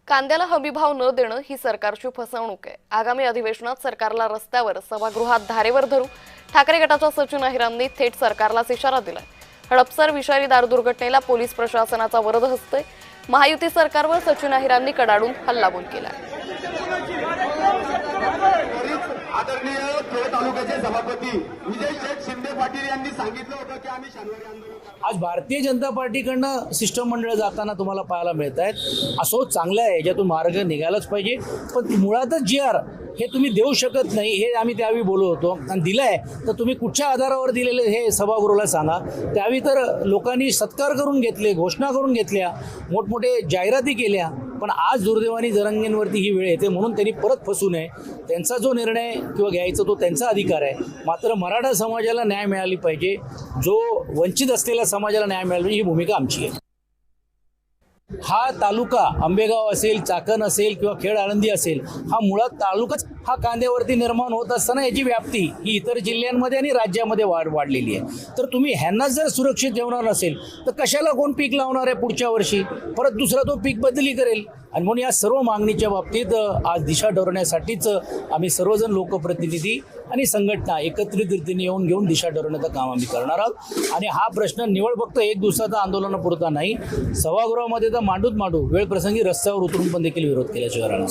कांद्याला हमीभाव न देणं ही सरकारची फसवणूक आहे। आगामी अधिवेशनात सरकारला रस्त्यावर सभागृहात धारेवर धरू ठाकरे गटाच्या सचिन अहिरांनी थेट सरकारलाच इशारा दिलाय। हडपसर विषारी दारू दुर्घटनेला पोलीस प्रशासनाचा वरद हसतोय। महायुती सरकारवर सचिन अहिरांनी कडाडून हल्लाबोल केला। आदरणीय खेड तालुक्याचे सभापती विजय शेठ शिंदे पाटील यांनी सांगितलं होतं की आम्ही शनिवारी आंदोलन आज भारतीय जनता पार्टीकडनं शिष्टमंडळ जाताना तुम्हाला पाहायला मिळत आहेत। असो चांगलं आहे, याच्यातून मार्ग निघालाच पाहिजे, पण मुळातच जी.आर हे तुम्ही देऊ शकत नाही हे आम्ही त्यावेळी बोललो होतो आणि दिलंय तर तुम्ही कुठच्या आधारावर दिलेले हे सभागृहाला सांगा। त्यावेळी तर लोकांनी सत्कार करून घेतले, घोषणा करून घेतल्या, मोठमोठे जाहिराती केल्या, पण आज दुर्दैवाने जरांगेंवरती ही वेळ येते म्हणून त्यांनी परत फसू नये। त्यांचा जो निर्णय किंवा घ्यायचा तो त्यांचा अधिकार आहे, मात्र मराठा समाजाला न्याय मिळाली पाहिजे, जो वंचित असलेल्या समाजाला न्याय मिळाला पाहिजे, ही भूमिका आमची आहे। हा तालुका आंबेगाव असेल, चाकण असेल किंवा खेड आळंदी असेल, हा मुळात तालुकाच हा कांद्यावरती निर्माण होत असताना याची व्याप्ती ही इतर जिल्ह्यांमध्ये आणि राज्यामध्ये वाढलेली आहे। तर तुम्ही ह्यांना जर सुरक्षित ठेवणार नसेल तर कशाला कोण पीक लावणार आहे पुढच्या वर्षी, परत दुसरा तो पीक बदली करेल। आणि म्हणून या सर्व मागणीच्या बाबतीत आज दिशा ठरवण्यासाठीच आम्ही सर्वजण लोकप्रतिनिधी आणि संघटना एकत्रित रीतीने येऊन घेऊन दिशा ठरवण्याचं काम आम्ही करणार आहोत। आणि हा प्रश्न निवड फक्त एक दिवसाचा आंदोलनापुरता नाही, सभागृहामध्ये तर मांडूच मांडू, वेळ प्रसंगी रस्त्यावर उतरून पण देखील विरोध केल्याशिवाय राहणार।